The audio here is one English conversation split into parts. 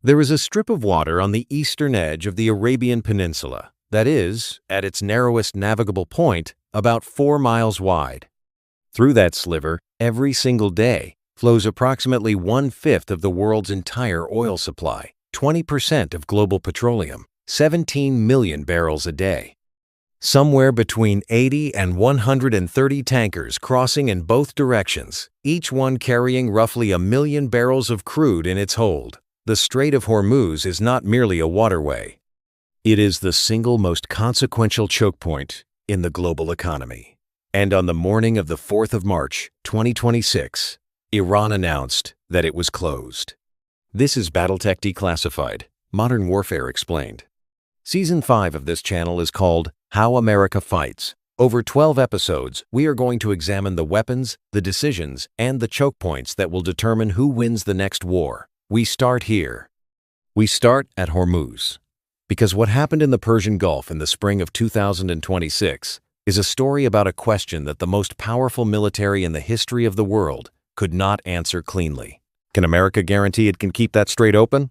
There is a strip of water on the eastern edge of the Arabian Peninsula that is, at its narrowest navigable point, about 4 miles wide. Through that sliver, every single day, flows approximately 1/5 of the world's entire oil supply, 20% of global petroleum, 17 million barrels a day. Somewhere between 80 and 130 tankers crossing in both directions, each one carrying roughly 1 million barrels of crude in its hold. The Strait of Hormuz is not merely a waterway. It is the single most consequential chokepoint in the global economy. And on the morning of the 4th of March, 2026, Iran announced that it was closed. This is Battletech Declassified, Modern Warfare Explained. Season 5 of this channel is called How America Fights. Over 12 episodes, we are going to examine the weapons, the decisions, and the choke points that will determine who wins the next war. We start here. We start at Hormuz. Because what happened in the Persian Gulf in the spring of 2026 is a story about a question that the most powerful military in the history of the world could not answer cleanly. Can America guarantee it can keep that strait open?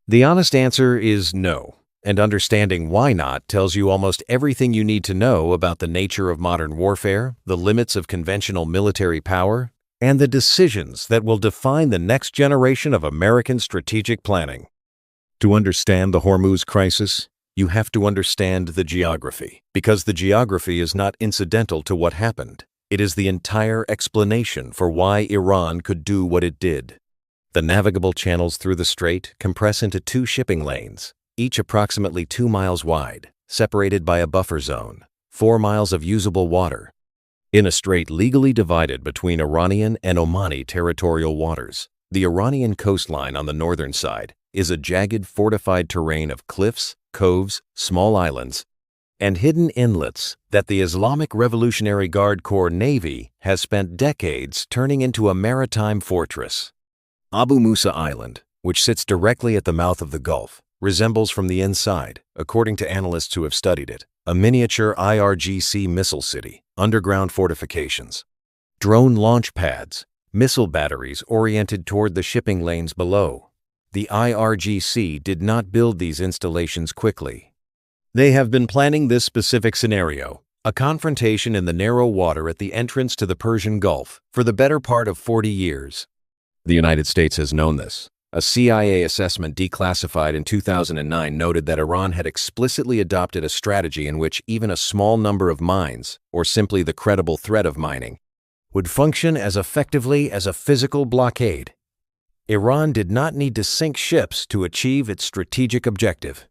The honest answer is no. And understanding why not tells you almost everything you need to know about the nature of modern warfare, the limits of conventional military power, and the decisions that will define the next generation of American strategic planning. To understand the Hormuz crisis, you have to understand the geography, because the geography is not incidental to what happened. It is the entire explanation for why Iran could do what it did. The navigable channels through the strait compress into 2 shipping lanes, each approximately 2 miles wide, separated by a buffer zone, 4 miles of usable water. In a strait legally divided between Iranian and Omani territorial waters, the Iranian coastline on the northern side is a jagged fortified terrain of cliffs, coves, small islands, and hidden inlets that the Islamic Revolutionary Guard Corps Navy has spent decades turning into a maritime fortress. Abu Musa Island, which sits directly at the mouth of the Gulf, resembles from the inside, according to analysts who have studied it, a miniature IRGC missile city, underground fortifications, drone launch pads, missile batteries oriented toward the shipping lanes below. The IRGC did not build these installations quickly. They have been planning this specific scenario, a confrontation in the narrow water at the entrance to the Persian Gulf, for the better part of 40 years. The United States has known this. A CIA assessment declassified in 2009 noted that Iran had explicitly adopted a strategy in which even a small number of mines, or simply the credible threat of mining, would function as effectively as a physical blockade. Iran did not need to sink ships to achieve its strategic objective.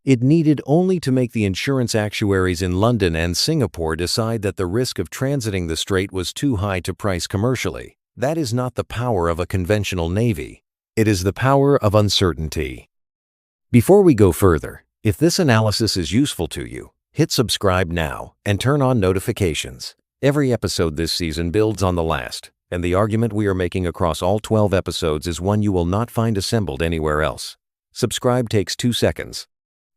It needed only to make the insurance actuaries in London and Singapore decide that the risk of transiting the strait was too high to price commercially. That is not the power of a conventional navy. It is the power of uncertainty. Before we go further, if this analysis is useful to you, hit subscribe now and turn on notifications. Every episode this season builds on the last, and the argument we are making across all 12 episodes is one you will not find assembled anywhere else. Subscribe takes 2 seconds.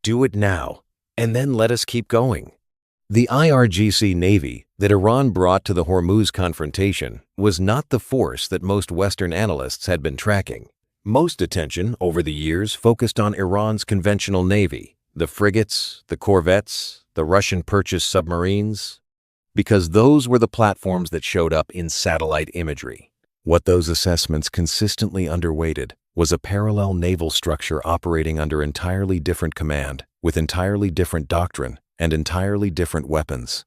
Do it now, and then let us keep going. The IRGC Navy that Iran brought to the Hormuz confrontation was not the force that most Western analysts had been tracking. Most attention over the years focused on Iran's conventional navy, the frigates, the corvettes, the Russian-purchased submarines, because those were the platforms that showed up in satellite imagery. What those assessments consistently underweighted was a parallel naval structure operating under entirely different command, with entirely different doctrine and entirely different weapons.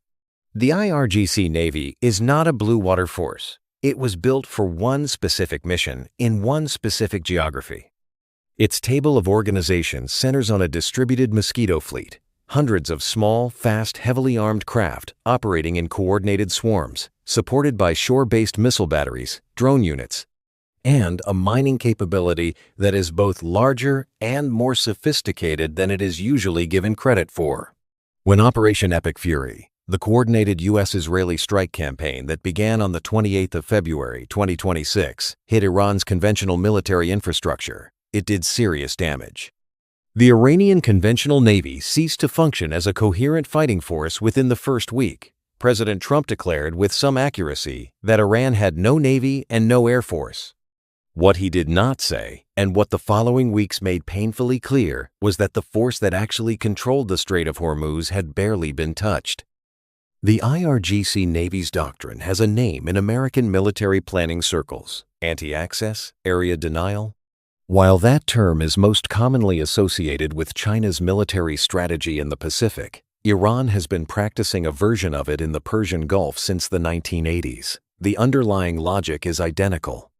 The IRGC Navy is not a blue water force. It was built for one specific mission in one specific geography. Its table of organization centers on a distributed mosquito fleet, hundreds of small, fast, heavily armed craft operating in coordinated swarms, supported by shore-based missile batteries, drone units, and a mining capability that is both larger and more sophisticated than it is usually given credit for. When Operation Epic Fury, the coordinated U.S.-Israeli strike campaign that began on the 28th of February 2026, hit Iran's conventional military infrastructure, it did serious damage. The Iranian conventional navy ceased to function as a coherent fighting force within the first week. President Trump declared with some accuracy that Iran had no navy and no air force. What he did not say, and what the following weeks made painfully clear, was that the force that actually controlled the Strait of Hormuz had barely been touched. The IRGC Navy's doctrine has a name in American military planning circles: anti-access, area denial. While that term is most commonly associated with China's military strategy in the Pacific, Iran has been practicing a version of it in the Persian Gulf since the 1980s. The underlying logic is identical.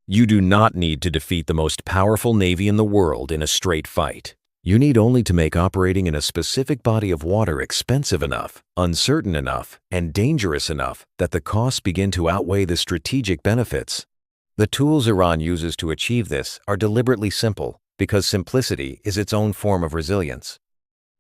You do not need to defeat the most powerful navy in the world in a straight fight. You need only to make operating in a specific body of water expensive enough, uncertain enough, and dangerous enough that the costs begin to outweigh the strategic benefits. The tools Iran uses to achieve this are deliberately simple, because simplicity is its own form of resilience.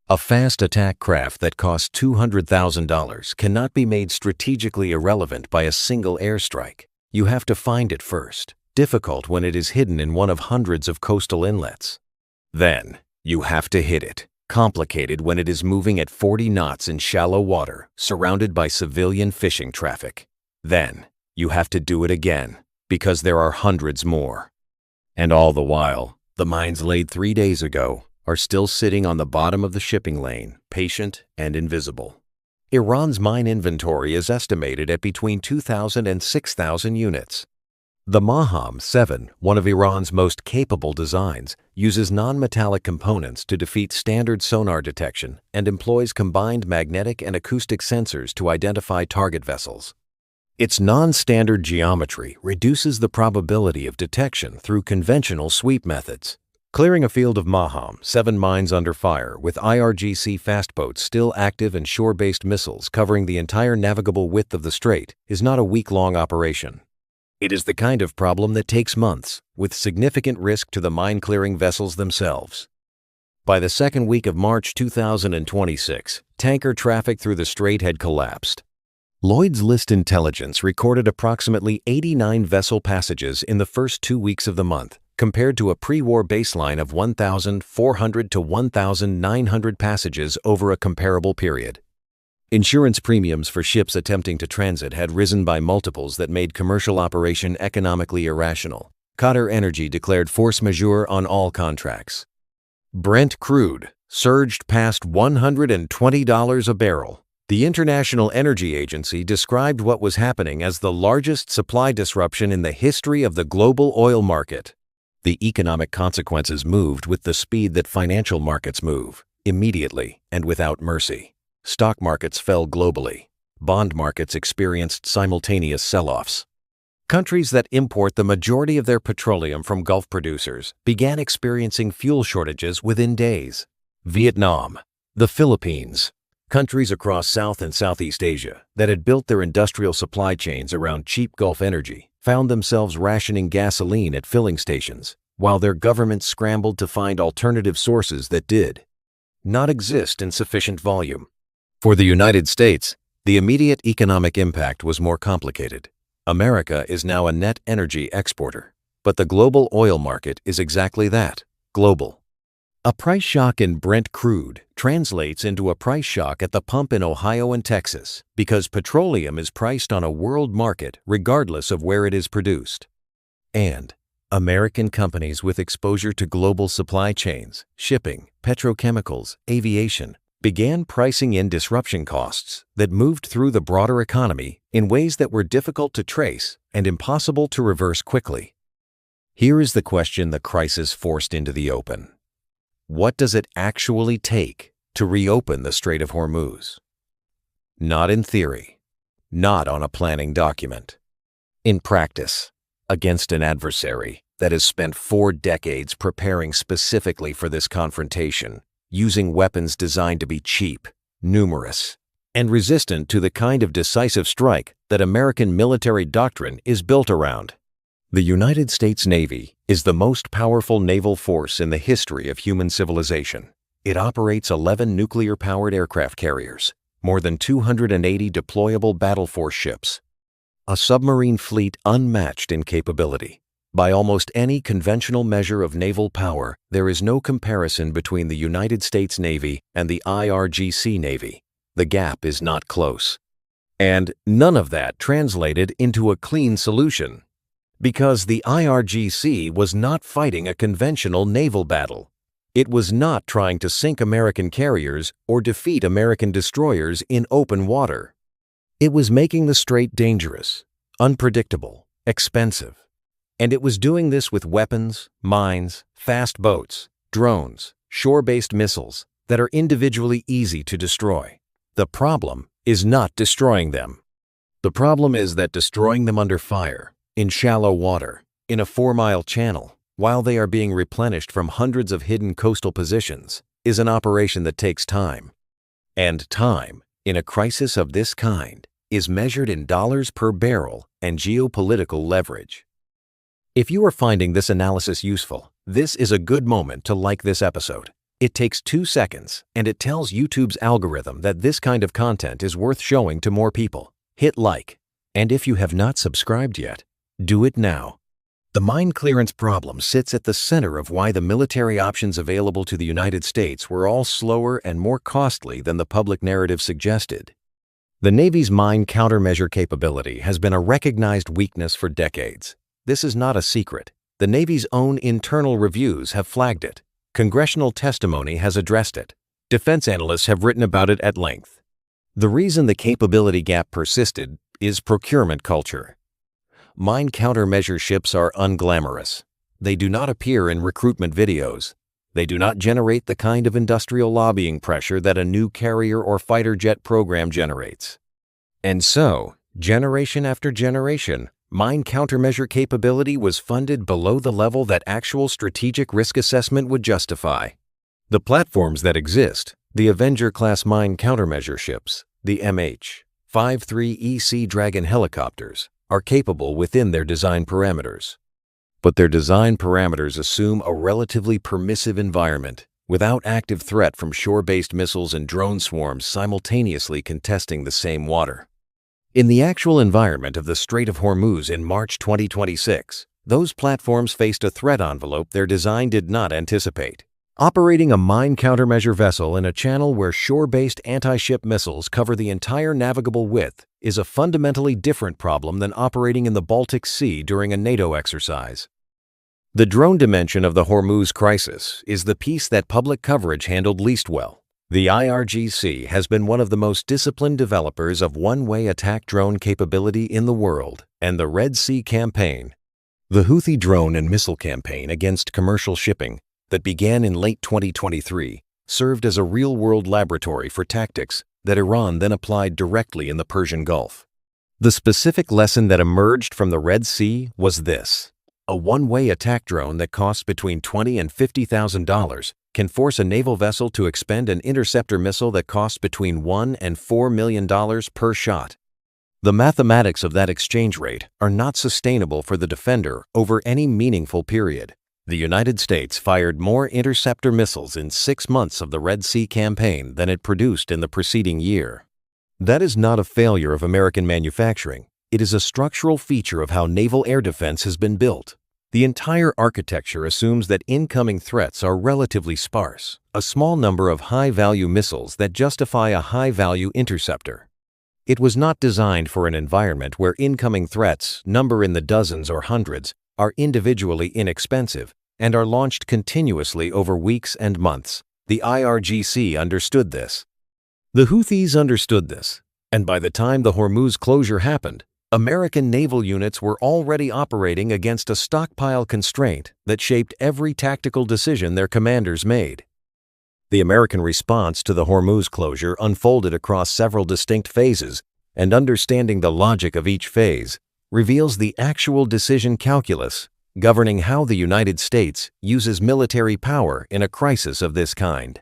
A fast attack craft that costs $200,000 cannot be made strategically irrelevant by a single airstrike. You have to find it first, difficult when it is hidden in one of hundreds of coastal inlets. Then, you have to hit it, complicated when it is moving at 40 knots in shallow water, surrounded by civilian fishing traffic. Then, you have to do it again, because there are hundreds more. And all the while, the mines laid 3 days ago are still sitting on the bottom of the shipping lane, patient and invisible. Iran's mine inventory is estimated at between 2,000 and 6,000 units. The Maham-7, one of Iran's most capable designs, uses non-metallic components to defeat standard sonar detection and employs combined magnetic and acoustic sensors to identify target vessels. Its non-standard geometry reduces the probability of detection through conventional sweep methods. Clearing a field of Maham-7 mines under fire with IRGC fastboats still active and shore-based missiles covering the entire navigable width of the strait is not a week-long operation. It is the kind of problem that takes months, with significant risk to the mine-clearing vessels themselves. By the second week of March 2026, tanker traffic through the strait had collapsed. Lloyd's List Intelligence recorded approximately 89 vessel passages in the first 2 weeks of the month, compared to a pre-war baseline of 1,400 to 1,900 passages over a comparable period. Insurance premiums for ships attempting to transit had risen by multiples that made commercial operation economically irrational. Qatar Energy declared force majeure on all contracts. Brent crude surged past $120 a barrel. The International Energy Agency described what was happening as the largest supply disruption in the history of the global oil market. The economic consequences moved with the speed that financial markets move, immediately and without mercy. Stock markets fell globally. Bond markets experienced simultaneous sell-offs. Countries that import the majority of their petroleum from Gulf producers began experiencing fuel shortages within days. Vietnam, the Philippines, countries across South and Southeast Asia that had built their industrial supply chains around cheap Gulf energy found themselves rationing gasoline at filling stations, while their governments scrambled to find alternative sources that did not exist in sufficient volume. For the United States, the immediate economic impact was more complicated. America is now a net energy exporter, but the global oil market is exactly that, global. A price shock in Brent crude translates into a price shock at the pump in Ohio and Texas because petroleum is priced on a world market regardless of where it is produced. And American companies with exposure to global supply chains, shipping, petrochemicals, aviation, began pricing in disruption costs that moved through the broader economy in ways that were difficult to trace and impossible to reverse quickly. Here is the question the crisis forced into the open. What does it actually take to reopen the Strait of Hormuz? Not in theory, not on a planning document. In practice, against an adversary that has spent 4 decades preparing specifically for this confrontation, using weapons designed to be cheap, numerous, and resistant to the kind of decisive strike that American military doctrine is built around. The United States Navy is the most powerful naval force in the history of human civilization. It operates 11 nuclear-powered aircraft carriers, more than 280 deployable battle force ships, a submarine fleet unmatched in capability. By almost any conventional measure of naval power, there is no comparison between the United States Navy and the IRGC Navy. The gap is not close. And none of that translated into a clean solution. Because the IRGC was not fighting a conventional naval battle. It was not trying to sink American carriers or defeat American destroyers in open water. It was making the strait dangerous, unpredictable, expensive. And it was doing this with weapons, mines, fast boats, drones, shore-based missiles that are individually easy to destroy. The problem is not destroying them. The problem is that destroying them under fire, in shallow water, in a 4-mile channel, while they are being replenished from hundreds of hidden coastal positions, is an operation that takes time. And time, in a crisis of this kind, is measured in dollars per barrel and geopolitical leverage. If you are finding this analysis useful, this is a good moment to like this episode. It takes 2 seconds, and it tells YouTube's algorithm that this kind of content is worth showing to more people. Hit like. And if you have not subscribed yet, do it now. The mine clearance problem sits at the center of why the military options available to the United States were all slower and more costly than the public narrative suggested. The Navy's mine countermeasure capability has been a recognized weakness for decades. This is not a secret. The Navy's own internal reviews have flagged it. Congressional testimony has addressed it. Defense analysts have written about it at length. The reason the capability gap persisted is procurement culture. Mine countermeasure ships are unglamorous. They do not appear in recruitment videos. They do not generate the kind of industrial lobbying pressure that a new carrier or fighter jet program generates. And so, generation after generation, mine countermeasure capability was funded below the level that actual strategic risk assessment would justify. The platforms that exist, the Avenger-class mine countermeasure ships, the MH-53EC Dragon helicopters, are capable within their design parameters. But their design parameters assume a relatively permissive environment, without active threat from shore-based missiles and drone swarms simultaneously contesting the same water. In the actual environment of the Strait of Hormuz in March 2026, those platforms faced a threat envelope their design did not anticipate. Operating a mine countermeasure vessel in a channel where shore-based anti-ship missiles cover the entire navigable width is a fundamentally different problem than operating in the Baltic Sea during a NATO exercise. The drone dimension of the Hormuz crisis is the piece that public coverage handled least well. The IRGC has been one of the most disciplined developers of one-way attack drone capability in the world, and the Red Sea campaign, the Houthi drone and missile campaign against commercial shipping that began in late 2023, served as a real-world laboratory for tactics that Iran then applied directly in the Persian Gulf. The specific lesson that emerged from the Red Sea was this: a one-way attack drone that costs between $20,000 and $50,000 can force a naval vessel to expend an interceptor missile that costs between $1 and $4 million per shot. The mathematics of that exchange rate are not sustainable for the defender over any meaningful period. The United States fired more interceptor missiles in 6 months of the Red Sea campaign than it produced in the preceding year. That is not a failure of American manufacturing. It is a structural feature of how naval air defense has been built. The entire architecture assumes that incoming threats are relatively sparse, a small number of high-value missiles that justify a high-value interceptor. It was not designed for an environment where incoming threats, number in the dozens or hundreds, are individually inexpensive and are launched continuously over weeks and months. The IRGC understood this. The Houthis understood this, and by the time the Hormuz closure happened, American naval units were already operating against a stockpile constraint that shaped every tactical decision their commanders made. The American response to the Hormuz closure unfolded across several distinct phases, and understanding the logic of each phase reveals the actual decision calculus governing how the United States uses military power in a crisis of this kind.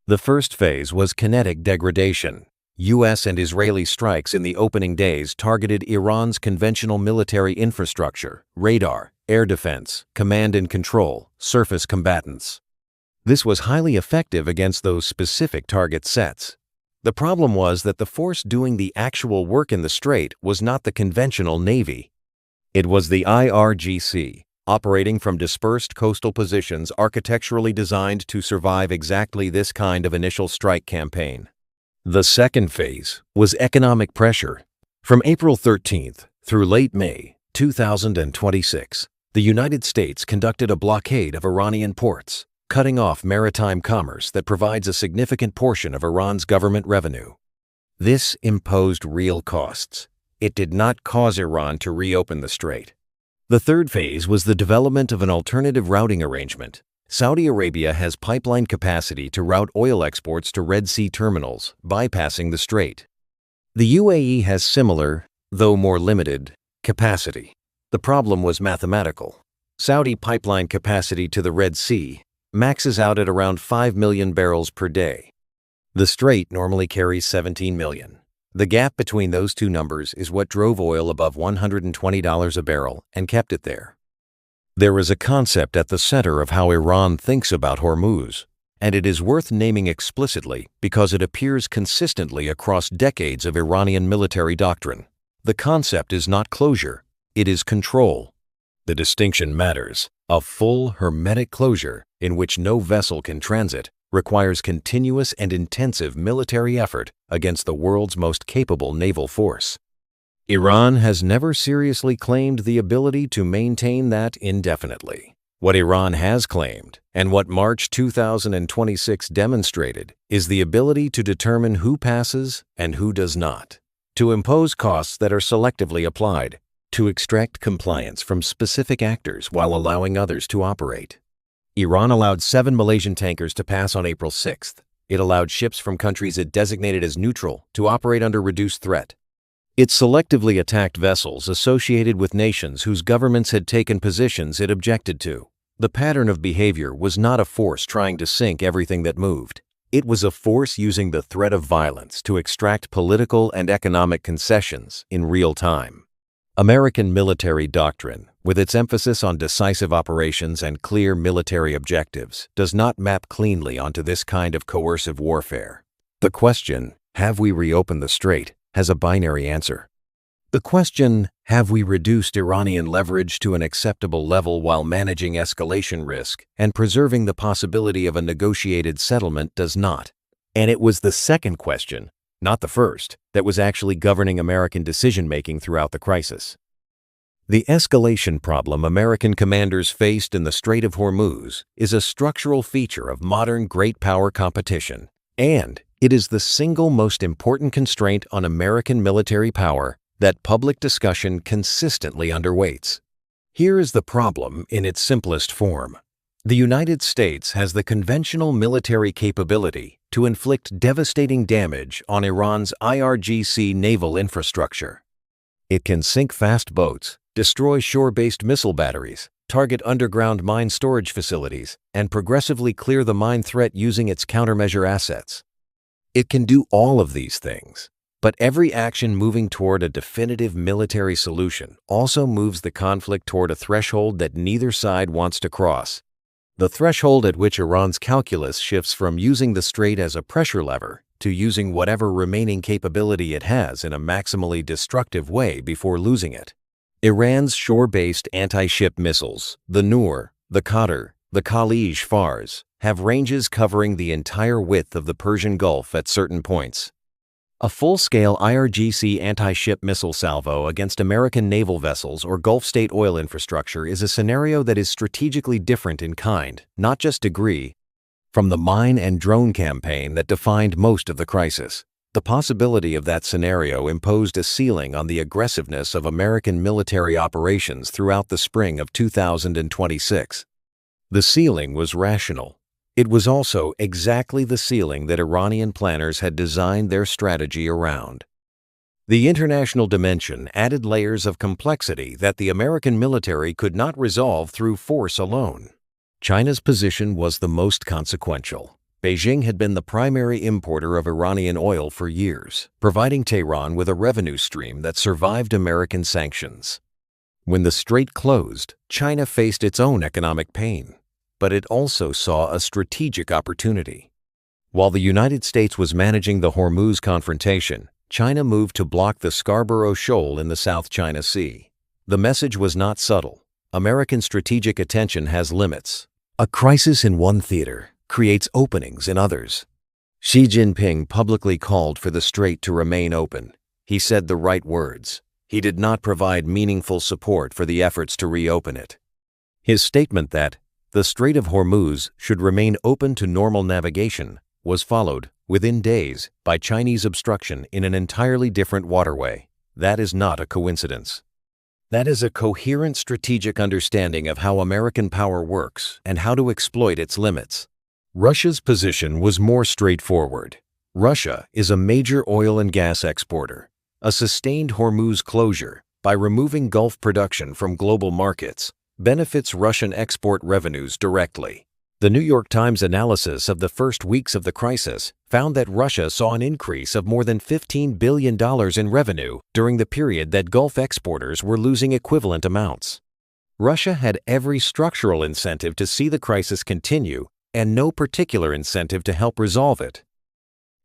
The first phase was kinetic degradation. U.S. and Israeli strikes in the opening days targeted Iran's conventional military infrastructure, radar, air defense, command and control, surface combatants. This was highly effective against those specific target sets. The problem was that the force doing the actual work in the strait was not the conventional Navy. It was the IRGC, operating from dispersed coastal positions architecturally designed to survive exactly this kind of initial strike campaign. The second phase was economic pressure. From April 13th through late May, 2026, the United States conducted a blockade of Iranian ports, cutting off maritime commerce that provides a significant portion of Iran's government revenue. This imposed real costs. It did not cause Iran to reopen the strait. The third phase was the development of an alternative routing arrangement. Saudi Arabia has pipeline capacity to route oil exports to Red Sea terminals, bypassing the strait. The UAE has similar, though more limited, capacity. The problem was mathematical. Saudi pipeline capacity to the Red Sea maxes out at around 5 million barrels per day. The strait normally carries 17 million. The gap between those two numbers is what drove oil above $120 a barrel and kept it there. There is a concept at the center of how Iran thinks about Hormuz, and it is worth naming explicitly because it appears consistently across decades of Iranian military doctrine. The concept is not closure, it is control. The distinction matters. A full, hermetic closure, in which no vessel can transit, requires continuous and intensive military effort against the world's most capable naval force. Iran has never seriously claimed the ability to maintain that indefinitely. What Iran has claimed, and what March 2026 demonstrated, is the ability to determine who passes and who does not, to impose costs that are selectively applied, to extract compliance from specific actors while allowing others to operate. Iran allowed 7 Malaysian tankers to pass on April 6th. It allowed ships from countries it designated as neutral to operate under reduced threat. It selectively attacked vessels associated with nations whose governments had taken positions it objected to. The pattern of behavior was not a force trying to sink everything that moved. It was a force using the threat of violence to extract political and economic concessions in real time. American military doctrine, with its emphasis on decisive operations and clear military objectives, does not map cleanly onto this kind of coercive warfare. The question, have we reopened the strait, has a binary answer. The question, have we reduced Iranian leverage to an acceptable level while managing escalation risk and preserving the possibility of a negotiated settlement, does not. And it was the second question, not the first, that was actually governing American decision-making throughout the crisis. The escalation problem American commanders faced in the Strait of Hormuz is a structural feature of modern great power competition, and it is the single most important constraint on American military power that public discussion consistently underweights. Here is the problem in its simplest form. The United States has the conventional military capability to inflict devastating damage on Iran's IRGC naval infrastructure. It can sink fast boats, destroy shore-based missile batteries, target underground mine storage facilities, and progressively clear the mine threat using its countermeasure assets. It can do all of these things, but every action moving toward a definitive military solution also moves the conflict toward a threshold that neither side wants to cross. The threshold at which Iran's calculus shifts from using the strait as a pressure lever to using whatever remaining capability it has in a maximally destructive way before losing it. Iran's shore-based anti-ship missiles, the Noor, the Qadr, the Khalij Fars, have ranges covering the entire width of the Persian Gulf at certain points. A full-scale IRGC anti-ship missile salvo against American naval vessels or Gulf state oil infrastructure is a scenario that is strategically different in kind, not just degree, from the mine and drone campaign that defined most of the crisis. The possibility of that scenario imposed a ceiling on the aggressiveness of American military operations throughout the spring of 2026. The ceiling was rational. It was also exactly the ceiling that Iranian planners had designed their strategy around. The international dimension added layers of complexity that the American military could not resolve through force alone. China's position was the most consequential. Beijing had been the primary importer of Iranian oil for years, providing Tehran with a revenue stream that survived American sanctions. When the strait closed, China faced its own economic pain, but it also saw a strategic opportunity. While the United States was managing the Hormuz confrontation, China moved to block the Scarborough Shoal in the South China Sea. The message was not subtle. American strategic attention has limits. A crisis in one theater creates openings in others. Xi Jinping publicly called for the strait to remain open. He said the right words. he did not provide meaningful support for the efforts to reopen it. His statement that the Strait of Hormuz should remain open to normal navigation was followed, within days, by Chinese obstruction in an entirely different waterway. That is not a coincidence. That is a coherent strategic understanding of how American power works and how to exploit its limits. Russia's position was more straightforward. Russia is a major oil and gas exporter. A sustained Hormuz closure, by removing Gulf production from global markets, benefits Russian export revenues directly. The New York Times analysis of the first weeks of the crisis found that Russia saw an increase of more than $15 billion in revenue during the period that Gulf exporters were losing equivalent amounts. Russia had every structural incentive to see the crisis continue and no particular incentive to help resolve it.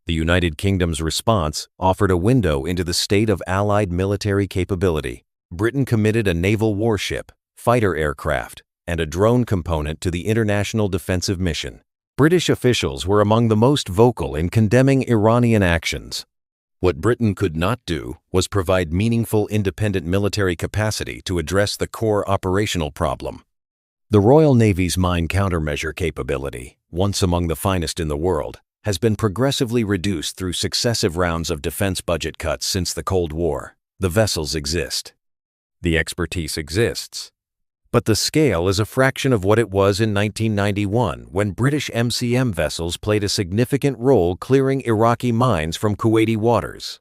The United Kingdom's response offered a window into the state of Allied military capability. Britain committed a naval warship, fighter aircraft, and a drone component to the International Defensive Mission. British officials were among the most vocal in condemning Iranian actions. What Britain could not do was provide meaningful independent military capacity to address the core operational problem. The Royal Navy's mine countermeasure capability, once among the finest in the world, has been progressively reduced through successive rounds of defense budget cuts since the Cold War. The vessels exist. The expertise exists. But the scale is a fraction of what it was in 1991, when British MCM vessels played a significant role clearing Iraqi mines from Kuwaiti waters.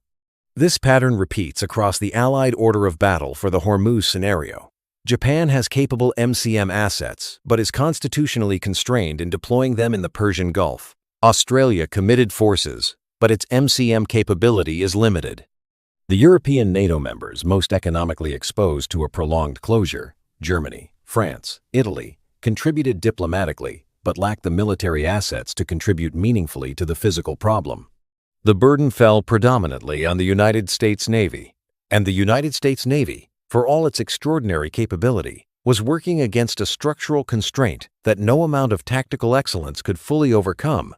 This pattern repeats across the Allied order of battle for the Hormuz scenario. Japan has capable MCM assets, but is constitutionally constrained in deploying them in the Persian Gulf. Australia committed forces, but its MCM capability is limited. The European NATO members most economically exposed to a prolonged closure, Germany, France, Italy, contributed diplomatically, but lacked the military assets to contribute meaningfully to the physical problem. The burden fell predominantly on the United States Navy, and the United States Navy, for all its extraordinary capability, was working against a structural constraint that no amount of tactical excellence could fully overcome.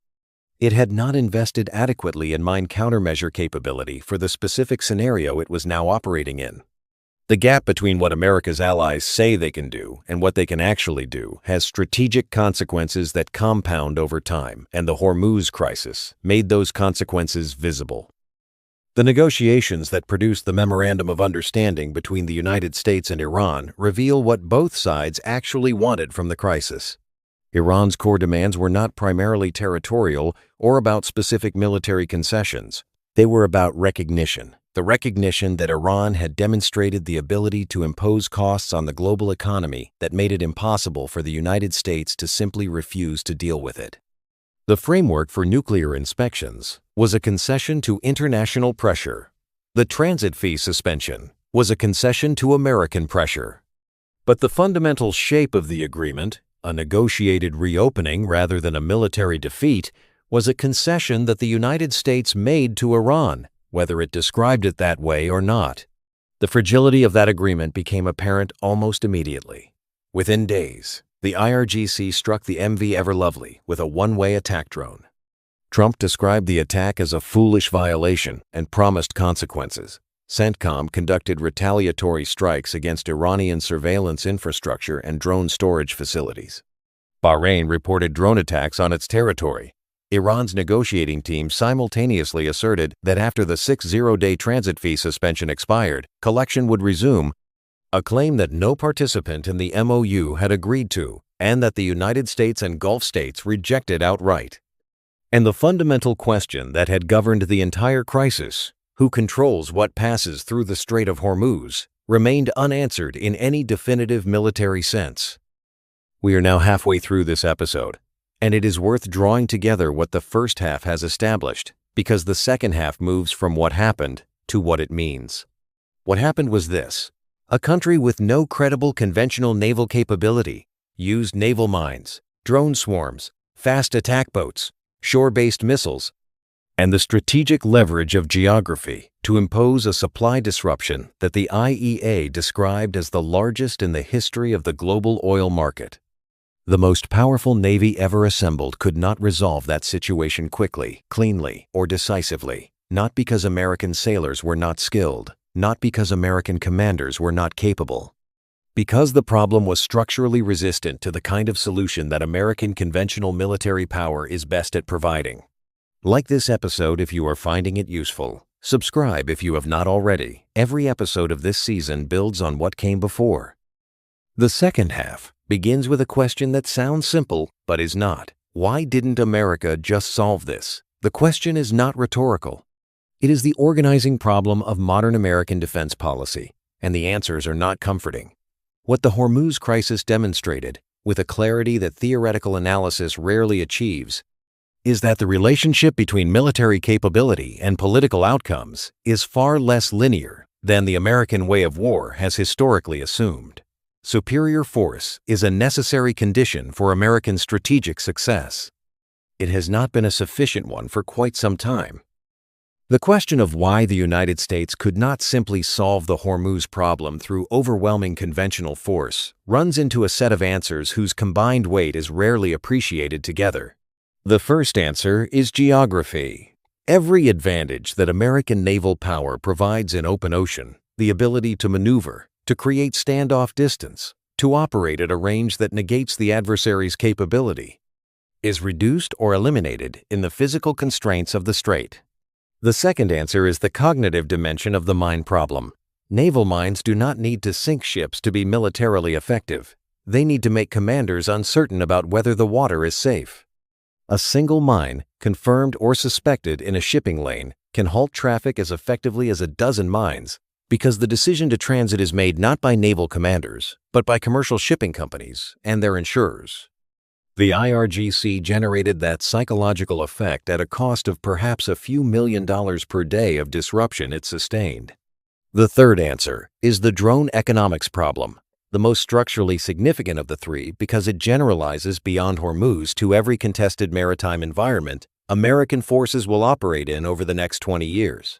It had not invested adequately in mine countermeasure capability for the specific scenario it was now operating in. The gap between what America's allies say they can do and what they can actually do has strategic consequences that compound over time, and the Hormuz crisis made those consequences visible. The negotiations that produced the Memorandum of Understanding between the United States and Iran reveal what both sides actually wanted from the crisis. Iran's core demands were not primarily territorial or about specific military concessions. They were about recognition. The recognition that Iran had demonstrated the ability to impose costs on the global economy that made it impossible for the United States to simply refuse to deal with it. The framework for nuclear inspections was a concession to international pressure. The transit fee suspension was a concession to American pressure. But the fundamental shape of the agreement, a negotiated reopening rather than a military defeat, was a concession that the United States made to Iran, whether it described it that way or not. The fragility of that agreement became apparent almost immediately. Within days, the IRGC struck the MV Everlovely with a one-way attack drone. Trump described the attack as a foolish violation and promised consequences. CENTCOM conducted retaliatory strikes against Iranian surveillance infrastructure and drone storage facilities. Bahrain reported drone attacks on its territory. Iran's negotiating team simultaneously asserted that after the 60-day transit fee suspension expired, collection would resume, a claim that no participant in the MOU had agreed to, and that the United States and Gulf states rejected outright. And the fundamental question that had governed the entire crisis, who controls what passes through the Strait of Hormuz, remained unanswered in any definitive military sense. We are now halfway through this episode, and it is worth drawing together what the first half has established, because the second half moves from what happened to what it means. What happened was this: a country with no credible conventional naval capability used naval mines, drone swarms, fast attack boats, shore-based missiles, and the strategic leverage of geography to impose a supply disruption that the IEA described as the largest in the history of the global oil market. The most powerful navy ever assembled could not resolve that situation quickly, cleanly, or decisively, not because American sailors were not skilled, not because American commanders were not capable. Because the problem was structurally resistant to the kind of solution that American conventional military power is best at providing. Like this episode if you are finding it useful. Subscribe if you have not already. Every episode of this season builds on what came before. The second half begins with a question that sounds simple but is not. Why didn't America just solve this? The question is not rhetorical. It is the organizing problem of modern American defense policy, and the answers are not comforting. What the Hormuz crisis demonstrated, with a clarity that theoretical analysis rarely achieves, is that the relationship between military capability and political outcomes is far less linear than the American way of war has historically assumed. Superior force is a necessary condition for American strategic success. It has not been a sufficient one for quite some time. The question of why the United States could not simply solve the Hormuz problem through overwhelming conventional force runs into a set of answers whose combined weight is rarely appreciated together. The first answer is geography. Every advantage that American naval power provides in open ocean, the ability to maneuver, to create standoff distance, to operate at a range that negates the adversary's capability, is reduced or eliminated in the physical constraints of the strait. The second answer is the cognitive dimension of the mine problem. Naval mines do not need to sink ships to be militarily effective. They need to make commanders uncertain about whether the water is safe. A single mine, confirmed or suspected in a shipping lane, can halt traffic as effectively as a dozen mines because the decision to transit is made not by naval commanders, but by commercial shipping companies and their insurers. The IRGC generated that psychological effect at a cost of perhaps a few $1 million per day of disruption it sustained. The third answer is the drone economics problem, the most structurally significant of the three because it generalizes beyond Hormuz to every contested maritime environment American forces will operate in over the next 20 years.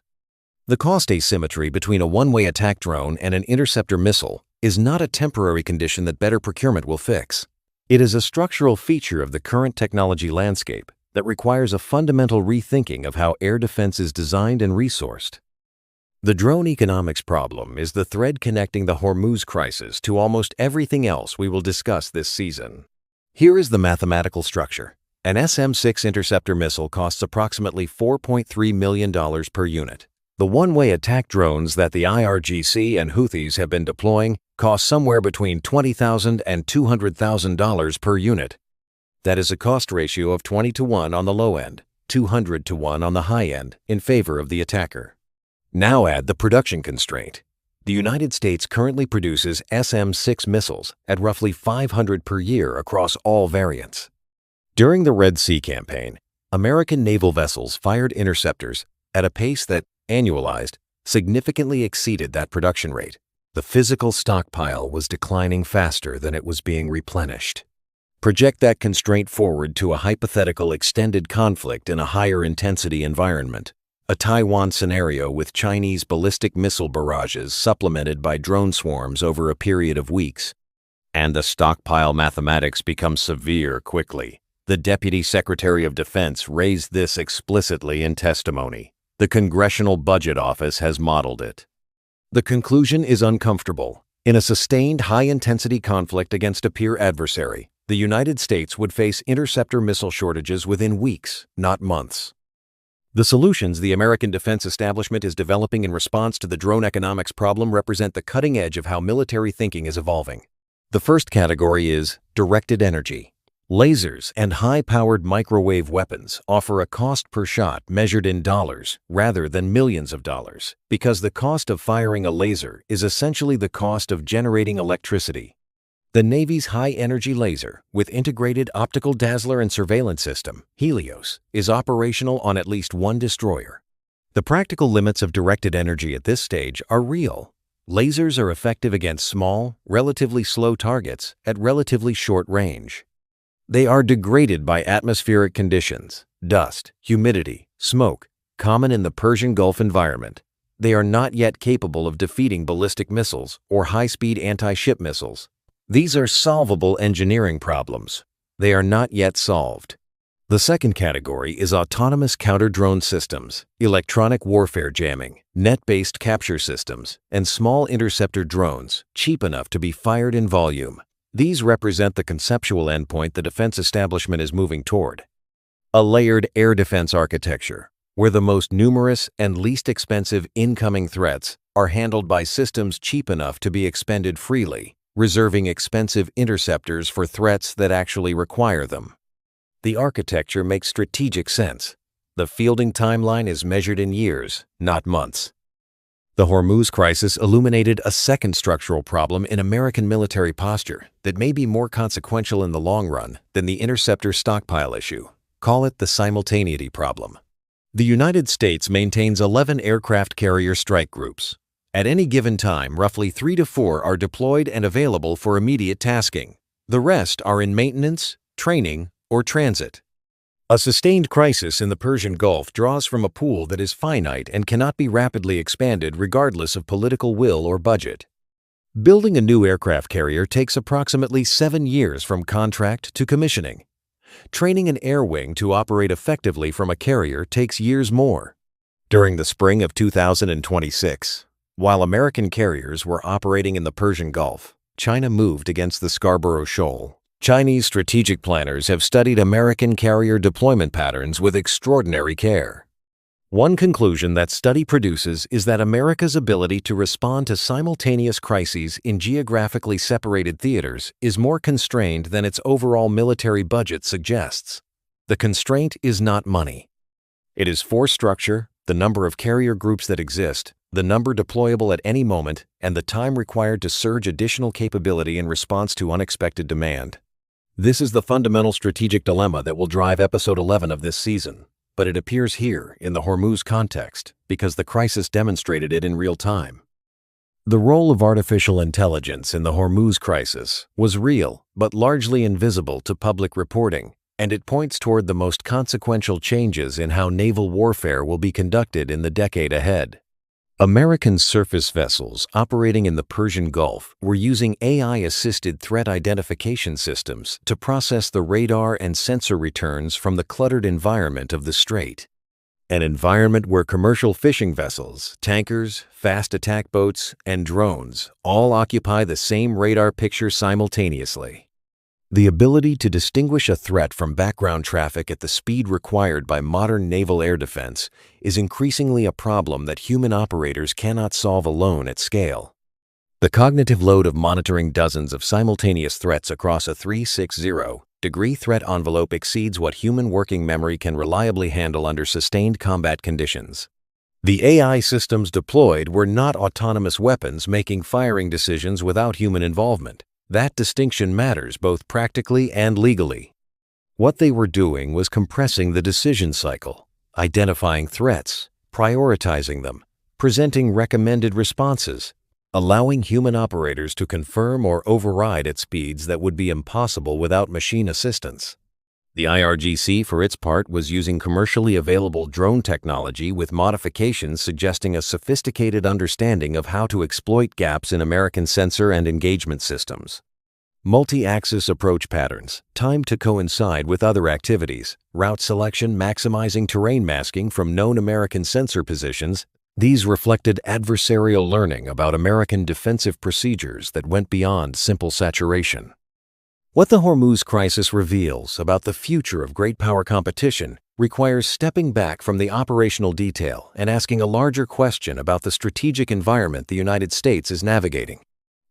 The cost asymmetry between a one-way attack drone and an interceptor missile is not a temporary condition that better procurement will fix. It is a structural feature of the current technology landscape that requires a fundamental rethinking of how air defense is designed and resourced. The drone economics problem is the thread connecting the Hormuz crisis to almost everything else we will discuss this season. Here is the mathematical structure. An SM-6 interceptor missile costs approximately $4.3 million per unit. The one-way attack drones that the IRGC and Houthis have been deploying cost somewhere between $20,000 and $200,000 per unit. That is a cost ratio of 20 to 1 on the low end, 200 to 1 on the high end in favor of the attacker. Now add the production constraint. The United States currently produces SM-6 missiles at roughly 500 per year across all variants. During the Red Sea campaign, American naval vessels fired interceptors at a pace that, annualized, significantly exceeded that production rate. The physical stockpile was declining faster than it was being replenished. Project that constraint forward to a hypothetical extended conflict in a higher intensity environment, a Taiwan scenario with Chinese ballistic missile barrages supplemented by drone swarms over a period of weeks. And the stockpile mathematics becomes severe quickly. The Deputy Secretary of Defense raised this explicitly in testimony. The Congressional Budget Office has modeled it. The conclusion is uncomfortable. In a sustained high-intensity conflict against a peer adversary, the United States would face interceptor missile shortages within weeks, not months. The solutions the American defense establishment is developing in response to the drone economics problem represent the cutting edge of how military thinking is evolving. The first category is directed energy. Lasers and high-powered microwave weapons offer a cost per shot measured in dollars rather than millions of dollars, because the cost of firing a laser is essentially the cost of generating electricity. The Navy's high-energy laser, with integrated optical dazzler and surveillance system, Helios, is operational on at least one destroyer. The practical limits of directed energy at this stage are real. Lasers are effective against small, relatively slow targets at relatively short range. They are degraded by atmospheric conditions, dust, humidity, smoke, common in the Persian Gulf environment. They are not yet capable of defeating ballistic missiles or high-speed anti-ship missiles. These are solvable engineering problems. They are not yet solved. The second category is autonomous counter-drone systems, electronic warfare jamming, net-based capture systems, and small interceptor drones, cheap enough to be fired in volume. These represent the conceptual endpoint the defense establishment is moving toward. A layered air defense architecture, where the most numerous and least expensive incoming threats are handled by systems cheap enough to be expended freely, reserving expensive interceptors for threats that actually require them. The architecture makes strategic sense. The fielding timeline is measured in years, not months. The Hormuz crisis illuminated a second structural problem in American military posture that may be more consequential in the long run than the interceptor stockpile issue. Call it the simultaneity problem. The United States maintains 11 aircraft carrier strike groups. At any given time, roughly 3 to 4 are deployed and available for immediate tasking. The rest are in maintenance, training, or transit. A sustained crisis in the Persian Gulf draws from a pool that is finite and cannot be rapidly expanded regardless of political will or budget. Building a new aircraft carrier takes approximately 7 years from contract to commissioning. Training an air wing to operate effectively from a carrier takes years more. During the spring of 2026, while American carriers were operating in the Persian Gulf, China moved against the Scarborough Shoal. Chinese strategic planners have studied American carrier deployment patterns with extraordinary care. One conclusion that study produces is that America's ability to respond to simultaneous crises in geographically separated theaters is more constrained than its overall military budget suggests. The constraint is not money. It is force structure, the number of carrier groups that exist, the number deployable at any moment, and the time required to surge additional capability in response to unexpected demand. This is the fundamental strategic dilemma that will drive episode 11 of this season, but it appears here in the Hormuz context because the crisis demonstrated it in real time. The role of artificial intelligence in the Hormuz crisis was real but largely invisible to public reporting, and it points toward the most consequential changes in how naval warfare will be conducted in the decade ahead. American surface vessels operating in the Persian Gulf were using AI-assisted threat identification systems to process the radar and sensor returns from the cluttered environment of the strait. An environment where commercial fishing vessels, tankers, fast attack boats, and drones all occupy the same radar picture simultaneously. The ability to distinguish a threat from background traffic at the speed required by modern naval air defense is increasingly a problem that human operators cannot solve alone at scale. The cognitive load of monitoring dozens of simultaneous threats across a 360-degree threat envelope exceeds what human working memory can reliably handle under sustained combat conditions. The AI systems deployed were not autonomous weapons making firing decisions without human involvement. That distinction matters both practically and legally. What they were doing was compressing the decision cycle, identifying threats, prioritizing them, presenting recommended responses, allowing human operators to confirm or override at speeds that would be impossible without machine assistance. The IRGC, for its part, was using commercially available drone technology with modifications suggesting a sophisticated understanding of how to exploit gaps in American sensor and engagement systems. Multi-axis approach patterns, timed to coincide with other activities, route selection maximizing terrain masking from known American sensor positions, these reflected adversarial learning about American defensive procedures that went beyond simple saturation. What the Hormuz crisis reveals about the future of great power competition requires stepping back from the operational detail and asking a larger question about the strategic environment the United States is navigating.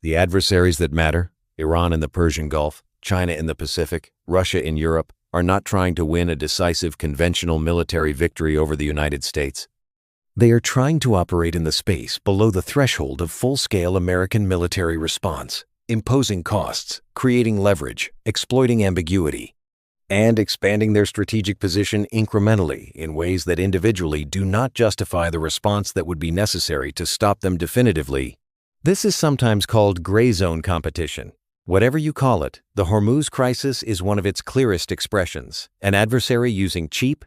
The adversaries that matter, Iran in the Persian Gulf, China in the Pacific, Russia in Europe, are not trying to win a decisive conventional military victory over the United States. They are trying to operate in the space below the threshold of full-scale American military response, imposing costs, creating leverage, exploiting ambiguity, and expanding their strategic position incrementally in ways that individually do not justify the response that would be necessary to stop them definitively. This is sometimes called gray zone competition. Whatever you call it, the Hormuz crisis is one of its clearest expressions, an adversary using cheap,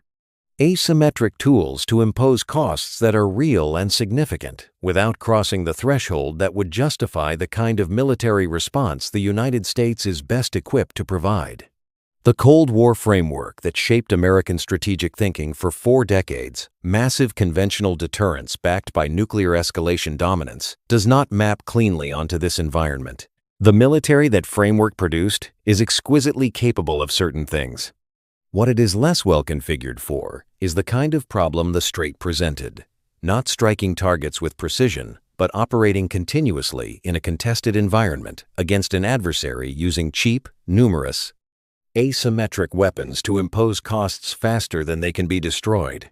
asymmetric tools to impose costs that are real and significant without crossing the threshold that would justify the kind of military response the United States is best equipped to provide. The Cold War framework that shaped American strategic thinking for 4 decades, massive conventional deterrence backed by nuclear escalation dominance, does not map cleanly onto this environment. The military that framework produced is exquisitely capable of certain things. What it is less well configured for is the kind of problem the Strait presented, not striking targets with precision, but operating continuously in a contested environment against an adversary using cheap, numerous, asymmetric weapons to impose costs faster than they can be destroyed.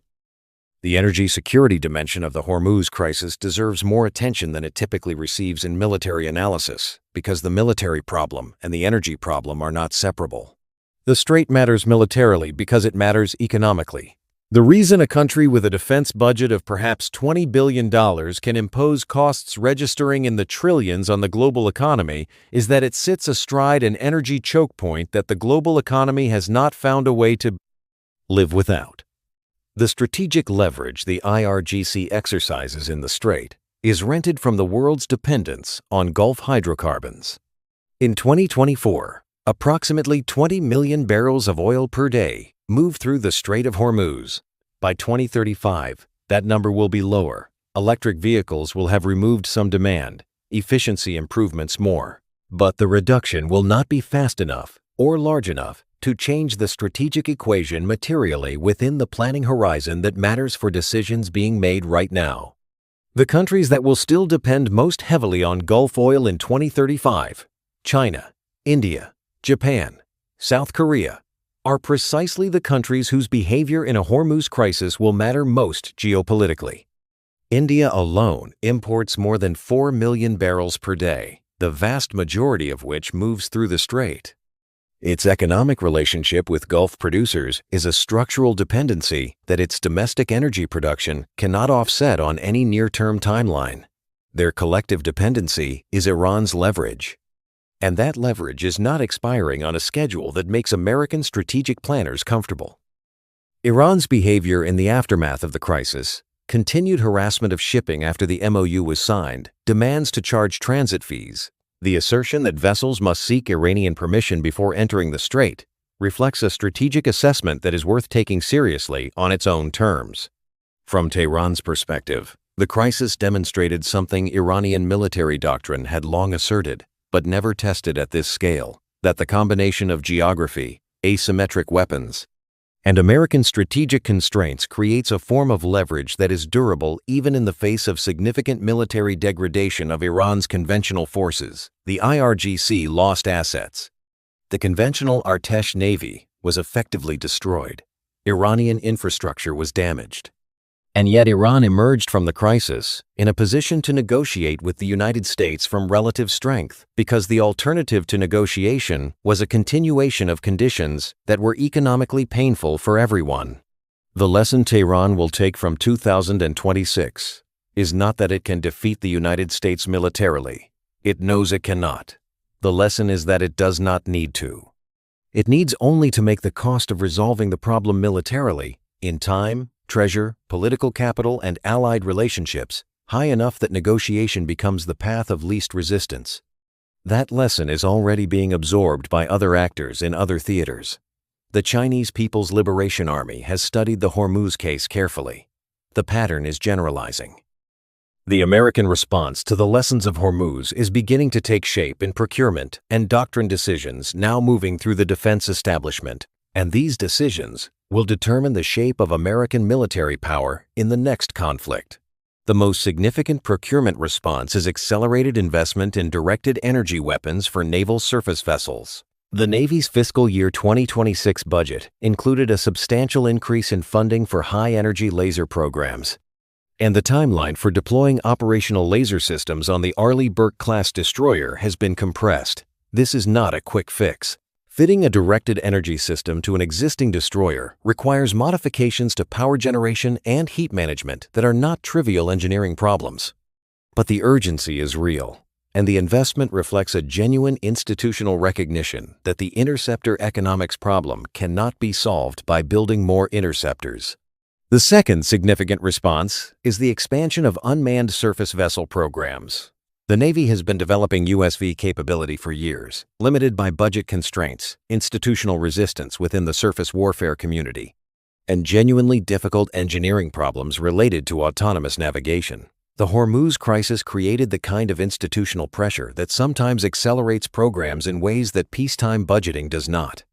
The energy security dimension of the Hormuz crisis deserves more attention than it typically receives in military analysis, because the military problem and the energy problem are not separable. The Strait matters militarily because it matters economically. The reason a country with a defense budget of perhaps $20 billion can impose costs registering in the trillions on the global economy is that it sits astride an energy choke point that the global economy has not found a way to live without. The strategic leverage the IRGC exercises in the Strait is rented from the world's dependence on Gulf hydrocarbons. In 2024, approximately 20 million barrels of oil per day move through the Strait of Hormuz. By 2035, that number will be lower. Electric vehicles will have removed some demand, efficiency improvements more. But the reduction will not be fast enough or large enough to change the strategic equation materially within the planning horizon that matters for decisions being made right now. The countries that will still depend most heavily on Gulf oil in 2035, China, India, Japan, South Korea, are precisely the countries whose behavior in a Hormuz crisis will matter most geopolitically. India alone imports more than 4 million barrels per day, the vast majority of which moves through the Strait. Its economic relationship with Gulf producers is a structural dependency that its domestic energy production cannot offset on any near-term timeline. Their collective dependency is Iran's leverage. And that leverage is not expiring on a schedule that makes American strategic planners comfortable. Iran's behavior in the aftermath of the crisis, continued harassment of shipping after the MOU was signed, demands to charge transit fees. The assertion that vessels must seek Iranian permission before entering the Strait reflects a strategic assessment that is worth taking seriously on its own terms. From Tehran's perspective, the crisis demonstrated something Iranian military doctrine had long asserted, but never tested at this scale, that the combination of geography, asymmetric weapons, and American strategic constraints creates a form of leverage that is durable even in the face of significant military degradation of Iran's conventional forces. The IRGC lost assets. The conventional Artesh Navy was effectively destroyed. Iranian infrastructure was damaged. And yet Iran emerged from the crisis in a position to negotiate with the United States from relative strength, because the alternative to negotiation was a continuation of conditions that were economically painful for everyone. The lesson Tehran will take from 2026 is not that it can defeat the United States militarily. It knows it cannot. The lesson is that it does not need to. It needs only to make the cost of resolving the problem militarily, in time, treasure, political capital, and allied relationships, high enough that negotiation becomes the path of least resistance. That lesson is already being absorbed by other actors in other theaters. The Chinese People's Liberation Army has studied the Hormuz case carefully. The pattern is generalizing. The American response to the lessons of Hormuz is beginning to take shape in procurement and doctrine decisions now moving through the defense establishment, and these decisions will determine the shape of American military power in the next conflict. The most significant procurement response is accelerated investment in directed energy weapons for naval surface vessels. The Navy's fiscal year 2026 budget included a substantial increase in funding for high-energy laser programs, and the timeline for deploying operational laser systems on the Arleigh Burke-class destroyer has been compressed. This is not a quick fix. Fitting a directed energy system to an existing destroyer requires modifications to power generation and heat management that are not trivial engineering problems. But the urgency is real, and the investment reflects a genuine institutional recognition that the interceptor economics problem cannot be solved by building more interceptors. The second significant response is the expansion of unmanned surface vessel programs. The Navy has been developing USV capability for years, limited by budget constraints, institutional resistance within the surface warfare community, and genuinely difficult engineering problems related to autonomous navigation. The Hormuz crisis created the kind of institutional pressure that sometimes accelerates programs in ways that peacetime budgeting does not.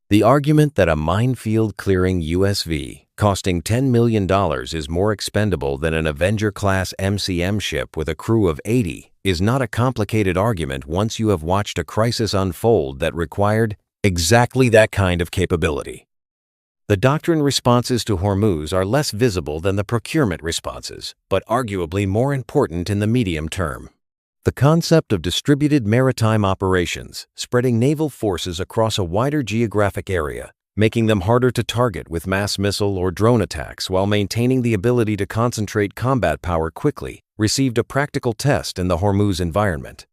The argument that a minefield-clearing USV costing $10 million is more expendable than an Avenger-class MCM ship with a crew of 80 is not a complicated argument once you have watched a crisis unfold that required exactly that kind of capability. The doctrine responses to Hormuz are less visible than the procurement responses, but arguably more important in the medium term. The concept of distributed maritime operations, spreading naval forces across a wider geographic area, making them harder to target with mass missile or drone attacks while maintaining the ability to concentrate combat power quickly, received a practical test in the Hormuz environment.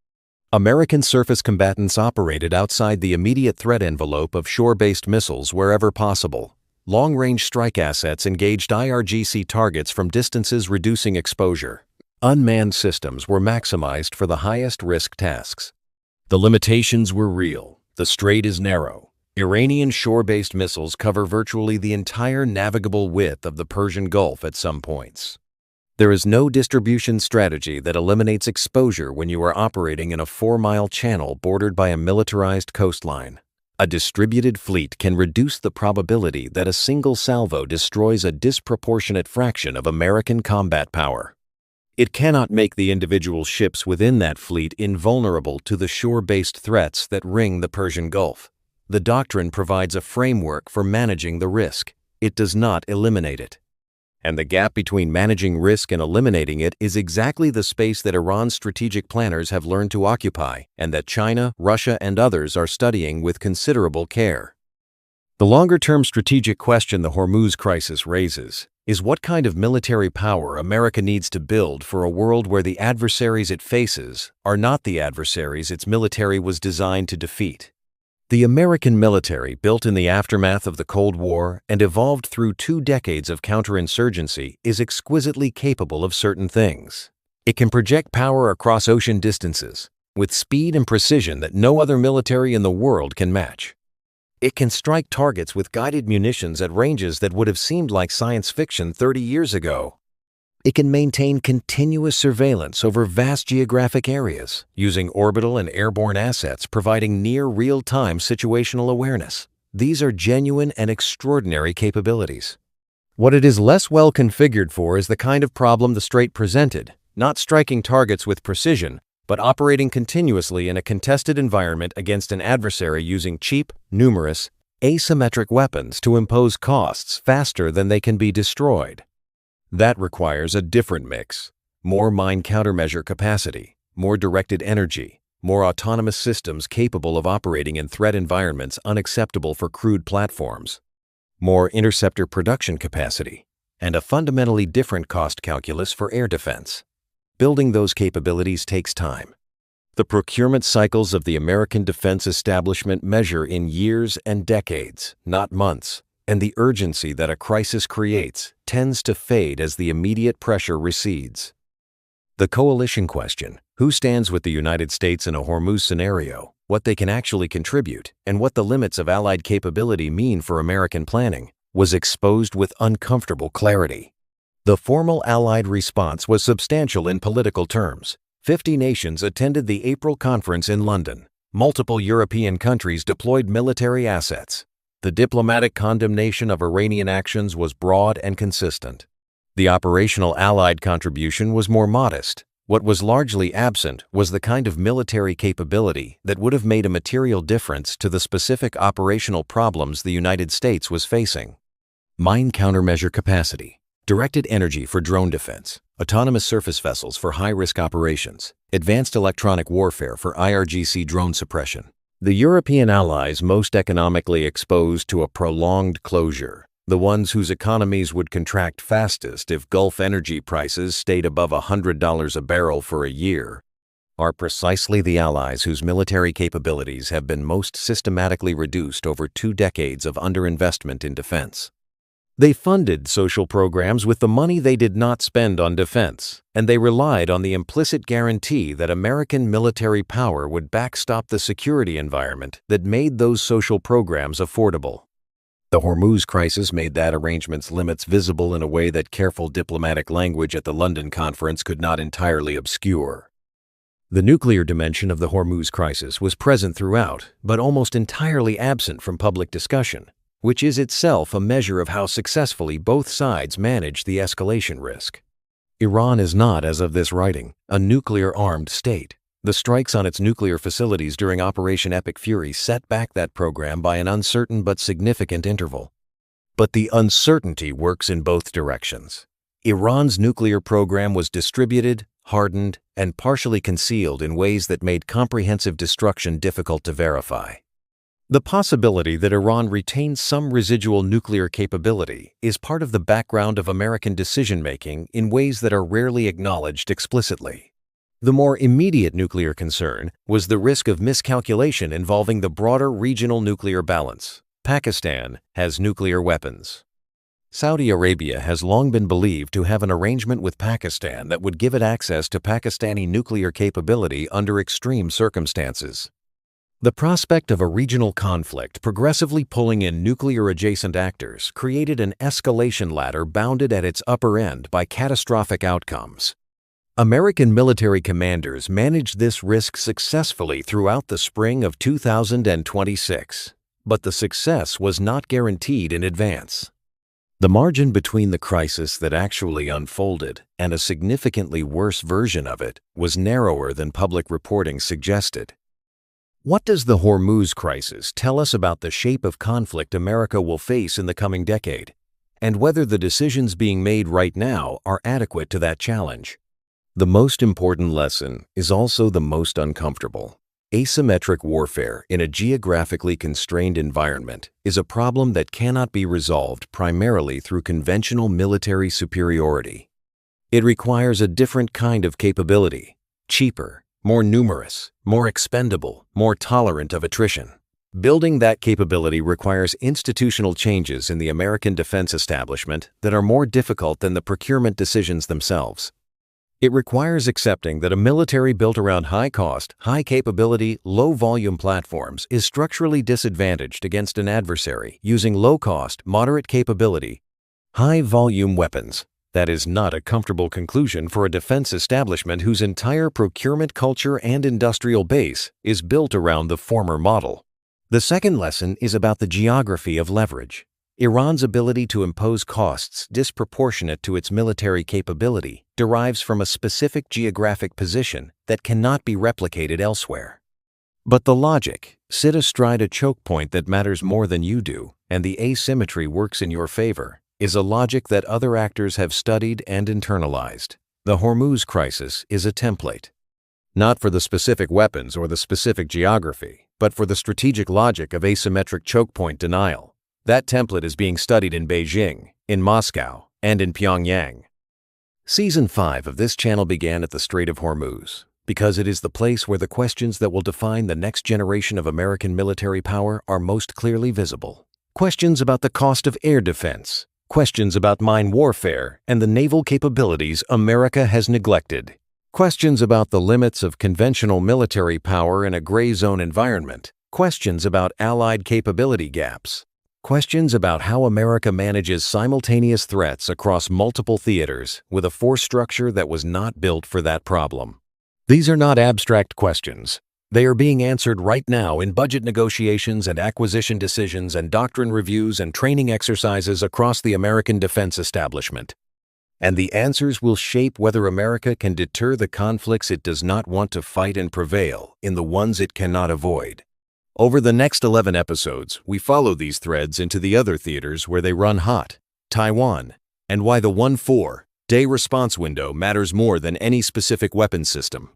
American surface combatants operated outside the immediate threat envelope of shore-based missiles wherever possible. Long-range strike assets engaged IRGC targets from distances reducing exposure. Unmanned systems were maximized for the highest-risk tasks. The limitations were real. The strait is narrow. Iranian shore-based missiles cover virtually the entire navigable width of the Persian Gulf at some points. There is no distribution strategy that eliminates exposure when you are operating in a 4-mile channel bordered by a militarized coastline. A distributed fleet can reduce the probability that a single salvo destroys a disproportionate fraction of American combat power. It cannot make the individual ships within that fleet invulnerable to the shore-based threats that ring the Persian Gulf. The doctrine provides a framework for managing the risk. It does not eliminate it. And the gap between managing risk and eliminating it is exactly the space that Iran's strategic planners have learned to occupy and that China, Russia, and others are studying with considerable care. The longer-term strategic question the Hormuz crisis raises is what kind of military power America needs to build for a world where the adversaries it faces are not the adversaries its military was designed to defeat. The American military, built in the aftermath of the Cold War and evolved through 2 decades of counterinsurgency, is exquisitely capable of certain things. It can project power across ocean distances with speed and precision that no other military in the world can match. It can strike targets with guided munitions at ranges that would have seemed like science fiction 30 years ago. It can maintain continuous surveillance over vast geographic areas, using orbital and airborne assets providing near real-time situational awareness. These are genuine and extraordinary capabilities. What it is less well configured for is the kind of problem the Strait presented, not striking targets with precision, but operating continuously in a contested environment against an adversary using cheap, numerous, asymmetric weapons to impose costs faster than they can be destroyed. That requires a different mix: more mine countermeasure capacity, more directed energy, more autonomous systems capable of operating in threat environments unacceptable for crewed platforms, more interceptor production capacity, and a fundamentally different cost calculus for air defense. Building those capabilities takes time. The procurement cycles of the American defense establishment measure in years and decades, not months, and the urgency that a crisis creates tends to fade as the immediate pressure recedes. The coalition question, who stands with the United States in a Hormuz scenario, what they can actually contribute, and what the limits of Allied capability mean for American planning, was exposed with uncomfortable clarity. The formal Allied response was substantial in political terms. 50 nations attended the April conference in London. Multiple European countries deployed military assets. The diplomatic condemnation of Iranian actions was broad and consistent. The operational Allied contribution was more modest. What was largely absent was the kind of military capability that would have made a material difference to the specific operational problems the United States was facing. Mine countermeasure capacity, directed energy for drone defense, autonomous surface vessels for high-risk operations, advanced electronic warfare for IRGC drone suppression. The European allies most economically exposed to a prolonged closure, the ones whose economies would contract fastest if Gulf energy prices stayed above $100 a barrel for a year, are precisely the allies whose military capabilities have been most systematically reduced over 2 decades of underinvestment in defense. They funded social programs with the money they did not spend on defense, and they relied on the implicit guarantee that American military power would backstop the security environment that made those social programs affordable. The Hormuz crisis made that arrangement's limits visible in a way that careful diplomatic language at the London conference could not entirely obscure. The nuclear dimension of the Hormuz crisis was present throughout, but almost entirely absent from public discussion, which is itself a measure of how successfully both sides manage the escalation risk. Iran is not, as of this writing, a nuclear-armed state. The strikes on its nuclear facilities during Operation Epic Fury set back that program by an uncertain but significant interval. But the uncertainty works in both directions. Iran's nuclear program was distributed, hardened, and partially concealed in ways that made comprehensive destruction difficult to verify. The possibility that Iran retains some residual nuclear capability is part of the background of American decision-making in ways that are rarely acknowledged explicitly. The more immediate nuclear concern was the risk of miscalculation involving the broader regional nuclear balance. Pakistan has nuclear weapons. Saudi Arabia has long been believed to have an arrangement with Pakistan that would give it access to Pakistani nuclear capability under extreme circumstances. The prospect of a regional conflict progressively pulling in nuclear-adjacent actors created an escalation ladder bounded at its upper end by catastrophic outcomes. American military commanders managed this risk successfully throughout the spring of 2026, but the success was not guaranteed in advance. The margin between the crisis that actually unfolded and a significantly worse version of it was narrower than public reporting suggested. What does the Hormuz crisis tell us about the shape of conflict America will face in the coming decade, and whether the decisions being made right now are adequate to that challenge? The most important lesson is also the most uncomfortable. Asymmetric warfare in a geographically constrained environment is a problem that cannot be resolved primarily through conventional military superiority. It requires a different kind of capability, cheaper, more numerous, more expendable, more tolerant of attrition. Building that capability requires institutional changes in the American defense establishment that are more difficult than the procurement decisions themselves. It requires accepting that a military built around high-cost, high-capability, low-volume platforms is structurally disadvantaged against an adversary using low-cost, moderate-capability, high-volume weapons. That is not a comfortable conclusion for a defense establishment whose entire procurement culture and industrial base is built around the former model. The second lesson is about the geography of leverage. Iran's ability to impose costs disproportionate to its military capability derives from a specific geographic position that cannot be replicated elsewhere. But the logic, sit astride a choke point that matters more than you do, and the asymmetry works in your favor, is a logic that other actors have studied and internalized. The Hormuz crisis is a template. Not for the specific weapons or the specific geography, but for the strategic logic of asymmetric choke point denial. That template is being studied in Beijing, in Moscow, and in Pyongyang. Season 5 of this channel began at the Strait of Hormuz, because it is the place where the questions that will define the next generation of American military power are most clearly visible. Questions about the cost of air defense, questions about mine warfare and the naval capabilities America has neglected, questions about the limits of conventional military power in a gray zone environment, questions about allied capability gaps, questions about how America manages simultaneous threats across multiple theaters with a force structure that was not built for that problem. These are not abstract questions. They are being answered right now in budget negotiations and acquisition decisions and doctrine reviews and training exercises across the American defense establishment. And the answers will shape whether America can deter the conflicts it does not want to fight and prevail in the ones it cannot avoid. Over the next 11 episodes, we follow these threads into the other theaters where they run hot, Taiwan, and why the 1-4-day response window matters more than any specific weapons system.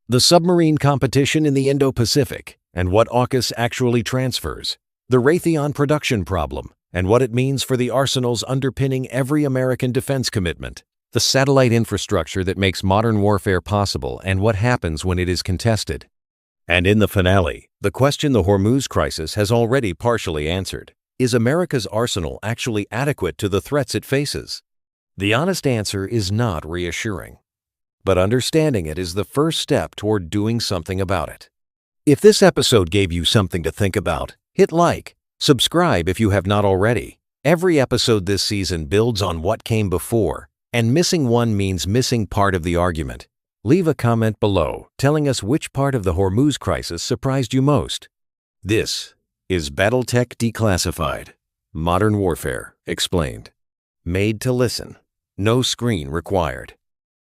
The submarine competition in the Indo-Pacific, and what AUKUS actually transfers. The Raytheon production problem, and what it means for the arsenals underpinning every American defense commitment. The satellite infrastructure that makes modern warfare possible and what happens when it is contested. And in the finale, the question the Hormuz crisis has already partially answered. Is America's arsenal actually adequate to the threats it faces? The honest answer is not reassuring. But understanding it is the first step toward doing something about it. If this episode gave you something to think about, hit like, subscribe if you have not already. Every episode this season builds on what came before, and missing one means missing part of the argument. Leave a comment below telling us which part of the Hormuz crisis surprised you most. This is Battletech Declassified. Modern Warfare Explained. Made to listen. No screen required.